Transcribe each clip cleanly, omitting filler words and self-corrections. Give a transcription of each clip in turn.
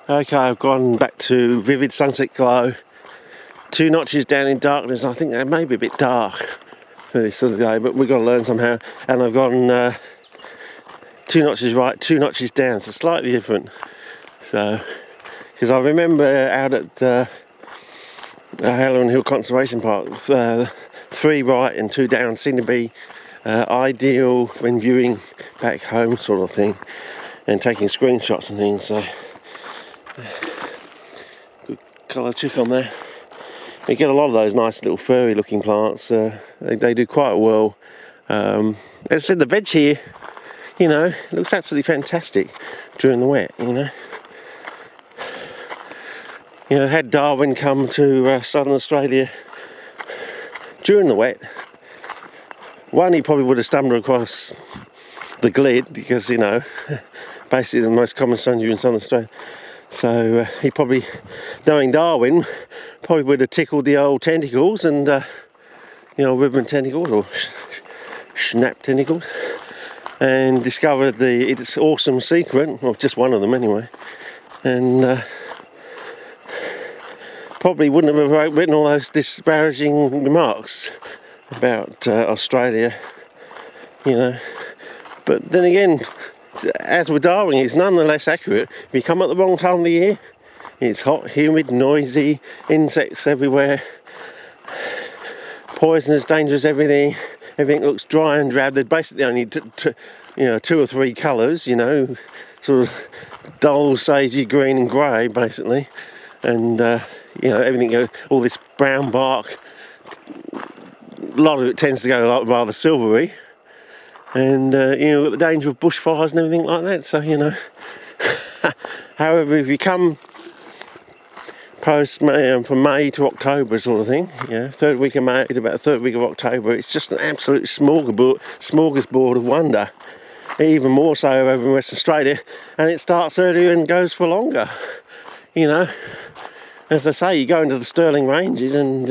Okay, I've gone back to vivid sunset glow. 2 notches down in darkness. I think that may be a bit dark for this sort of day, but we've got to learn somehow. And I've gone 2 notches right, 2 notches down, so slightly different. So, because I remember out at Halloran Hill Conservation Park, 3 right and 2 down seem to be ideal when viewing back home, sort of thing, and taking screenshots and things. So, good colour chick on there. You get a lot of those nice little furry looking plants. They do quite well. As I said, the veg here, looks absolutely fantastic during the wet, had Darwin come to southern Australia during the wet, one, he probably would have stumbled across the glid because, basically the most common sponge in southern Australia. So he probably, knowing Darwin, probably would have tickled the old tentacles and, ribbon tentacles or snap tentacles, and discovered its awesome secret, or just one of them anyway, and probably wouldn't have written all those disparaging remarks about Australia, But then again, as with Darwin, it's nonetheless accurate. If you come at the wrong time of the year, it's hot, humid, noisy, insects everywhere, poisonous, dangerous, everything looks dry and drab. There's basically only 2 or 3 colours, sort of dull, sagey green and grey, basically, and everything goes, all this brown bark, a lot of it tends to go rather silvery, and got the danger of bushfires and everything like that. So however, if you come post May, from May to October sort of thing, third week of May to about the third week of October, it's just an absolute smorgasbord of wonder. Even more so over in Western Australia, and it starts earlier and goes for longer. As I say, you go into the Stirling Ranges and,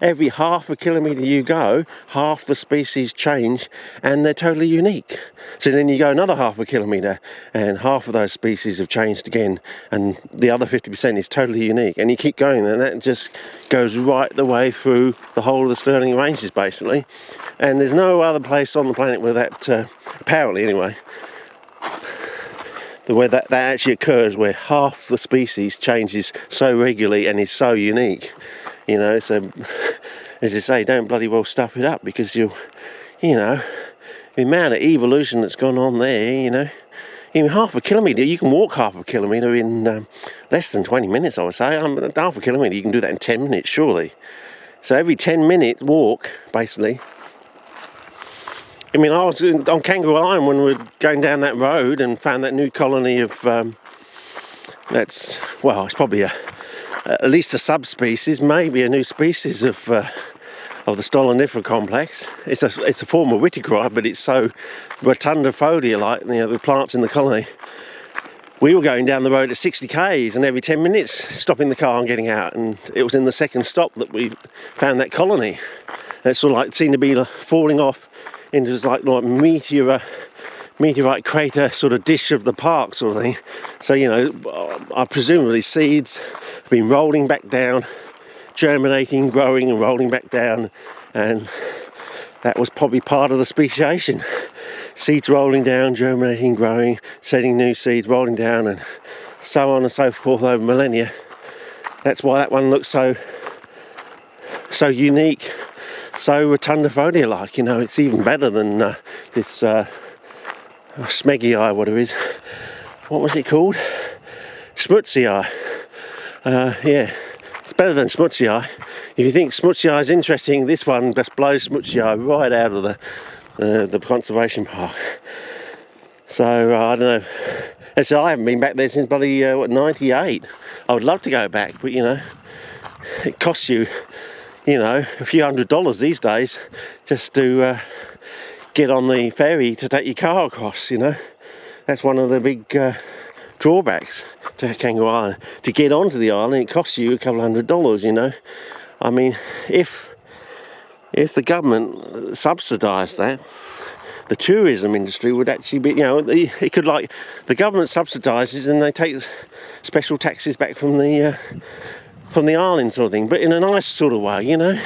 every half a kilometre you go, half the species change and they're totally unique. So then you go another half a kilometre and half of those species have changed again and the other 50% is totally unique. And you keep going and that just goes right the way through the whole of the Stirling Ranges, basically. And there's no other place on the planet where that, apparently anyway, the way that actually occurs, where half the species changes so regularly and is so unique, so as you say, don't bloody well stuff it up, because the amount of evolution that's gone on there, in half a kilometre, you can walk half a kilometre in less than 20 minutes, I would say. Half a kilometre, you can do that in 10 minutes, surely. So every 10-minute walk, basically. I was on Kangaroo Island when we were going down that road and found that new colony of, it's probably at least a subspecies, maybe a new species of the stolonifera complex. It's a form of Whittieri, but it's so rotundifolia-like, the plants in the colony. We were going down the road at 60 k's and every 10 minutes stopping the car and getting out, and it was in the second stop that we found that colony. And it sort of seemed to be falling off into this like meteorite crater sort of dish of the park sort of thing. So, presumably seeds have been rolling back down, germinating, growing and rolling back down, and that was probably part of the speciation. Seeds rolling down, germinating, growing, setting new seeds, rolling down, and so on and so forth over millennia. That's why that one looks so unique, so rotundifolia-like. It's even better than this smegii, whatever it is. What was it called? Smutsii. It's better than Smutsii. If you think Smutsii is interesting, this one just blows Smutsii right out of the conservation park. So I don't know. As I said, I haven't been back there since bloody 98. I would love to go back, but it costs you a few $100s these days just to get on the ferry to take your car across. That's one of the big drawbacks to Kangaroo Island. To get onto the island, it costs you a couple $100. If the government subsidised that, the tourism industry would actually be, it could, the government subsidises and they take special taxes back from the island sort of thing, but in a nice sort of way, you know.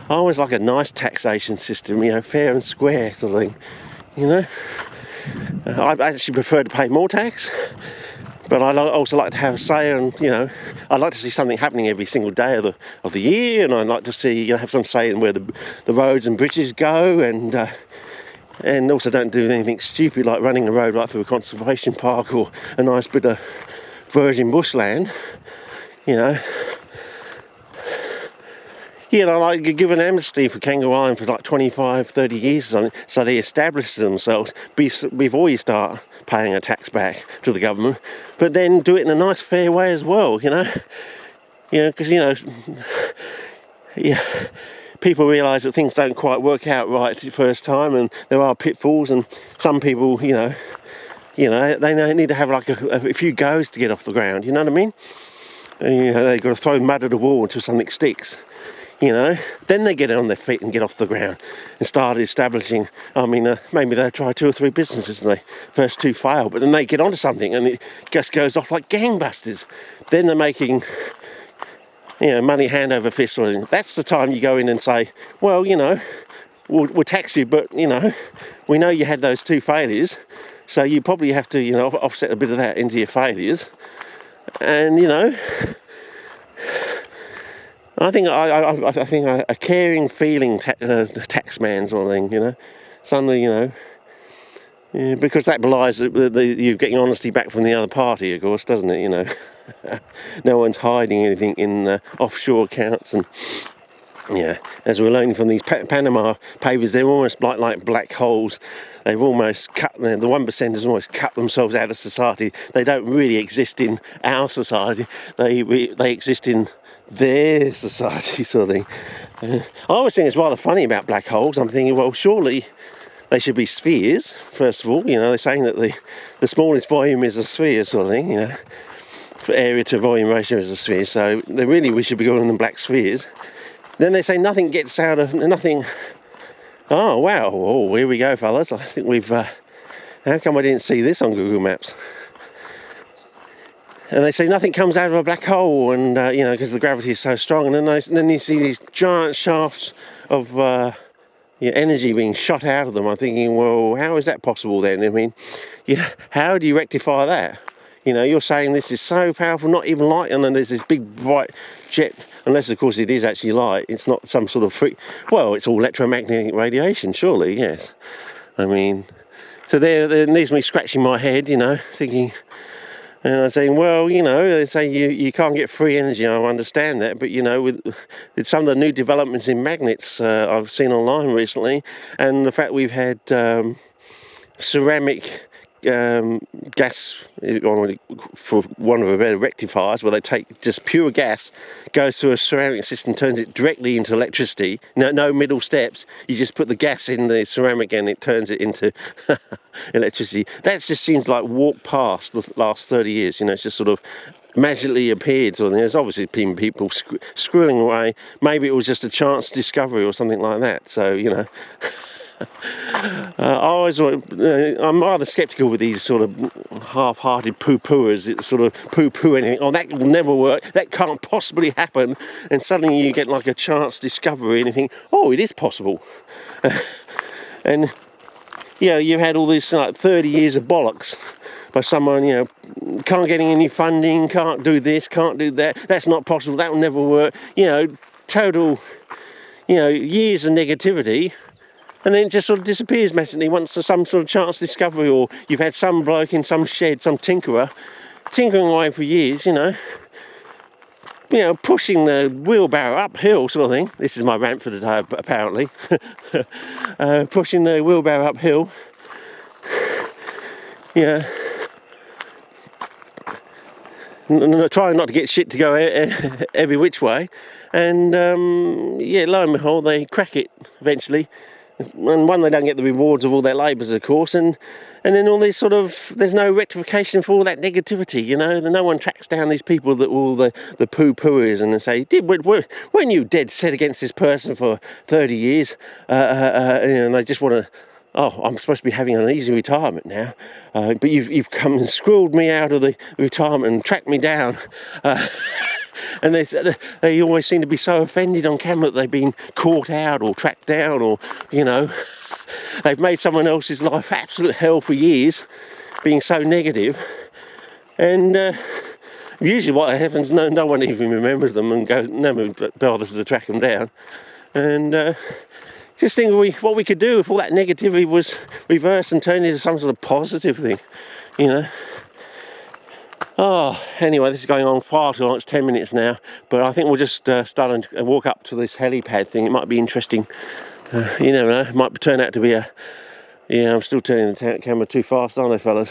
I always like a nice taxation system, you know, fair and square sort of thing, you know. I actually prefer to pay more tax, but I also like to have a say, and you know, I'd like to see something happening every single day of the year, and I'd like to see, you know, have some say in where the roads and bridges go, and also don't do anything stupid like running a road right through a conservation park or a nice bit of virgin bushland, you know. You know, like give an amnesty for Kangaroo Island for like 25, 30 years or something, so they establish themselves before you start paying a tax back to the government, but then do it in a nice, fair way as well, you know. You know, because, you know, yeah, people realise that things don't quite work out right the first time, and there are pitfalls, and some people, you know, they need to have like a few goes to get off the ground, you know what I mean? And, you know, they've got to throw mud at a wall until something sticks. You know, then they get on their feet and get off the ground and start establishing. I mean, maybe they'll try 2 or 3 businesses and the first 2 fail, but then they get onto something and it just goes off like gangbusters. Then they're making, you know, money hand over fist sort of thing. That's the time you go in and say, well, you know, we'll tax you, but, you know, we know you had those 2 failures, so you probably have to, you know, offset a bit of that into your failures. And, you know, I think a caring, feeling taxman sort of thing, you know, something, you know, yeah, because that belies you getting honesty back from the other party, of course, doesn't it? You know, no one's hiding anything in offshore accounts, and yeah, as we're learning from these Panama Papers, they're almost like black holes. They've almost cut, the 1%ers almost cut themselves out of society. They don't really exist in our society. They exist in their society sort of thing. I always think it's rather funny about black holes. I'm thinking, well, surely they should be spheres, first of all. You know, they're saying that the smallest volume is a sphere sort of thing, you know, for area to volume ratio is a sphere. So we should be calling them black spheres. Then they say nothing gets out of nothing. Oh, wow. Oh, here we go, fellas. I think we've... how come I didn't see this on Google Maps? And they say nothing comes out of a black hole, and you know, because the gravity is so strong. And then you see these giant shafts of energy being shot out of them. I'm thinking, well, how is that possible then? I mean, how do you rectify that? You know, you're saying this is so powerful, not even light, and then there's this big bright jet. Unless, of course, it is actually light. It's not some sort of freak. Well, it's all electromagnetic radiation, surely. Yes. I mean, so there needs me scratching my head, you know, thinking. And I'm saying, well, you know, they say you can't get free energy. I understand that, but you know, with some of the new developments in magnets I've seen online recently, and the fact we've had ceramic gas, for one of a better, rectifiers, where they take just pure gas, goes through a ceramic system, turns it directly into electricity. No middle steps. You just put the gas in the ceramic and it turns it into electricity. That just seems like walk past the last 30 years. You know, it's just sort of magically appeared. So there's obviously been people squirreling away. Maybe it was just a chance discovery or something like that. So, you know. I'm rather sceptical with these sort of half-hearted poo-pooers. It's sort of poo-poo anything. Oh, that will never work. That can't possibly happen. And suddenly you get like a chance discovery and you think, oh, it is possible. And you know, you've had all this like 30 years of bollocks by someone, you know, can't get any funding, can't do this, can't do that. That's not possible. That will never work. You know, total, you know, years of negativity. And then it just sort of disappears magically once there's some sort of chance discovery, or you've had some bloke in some shed, some tinkerer, tinkering away for years, you know, pushing the wheelbarrow uphill sort of thing. This is my rant for the day, apparently. Pushing the wheelbarrow uphill. Yeah. Trying not to get shit to go every which way. And, lo and behold, they crack it eventually. And one, they don't get the rewards of all their labours, of course, and then all this sort of, there's no rectification for all that negativity, you know. No one tracks down these people that were all the poo-pooers and they say, weren't you dead set against this person for 30 years? And they just want to, oh, I'm supposed to be having an easy retirement now, but you've come and squirreled me out of the retirement and tracked me down. And they always seem to be so offended on camera that they've been caught out or tracked down, or, you know, they've made someone else's life absolute hell for years, being so negative. And usually what happens, no one even remembers them and goes, no one bothers to track them down. And just think what we could do if all that negativity was reversed and turned into some sort of positive thing, you know. Oh, anyway, this is going on far too long. It's 10 minutes now, but I think we'll just start and walk up to this helipad thing. It might be interesting. You never know. It might turn out to be a... Yeah, I'm still turning the camera too fast, aren't I, fellas?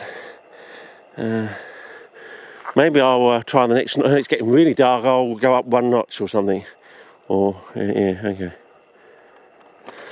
Maybe I'll try the next... It's getting really dark. I'll go up one notch or something. Or, yeah, okay.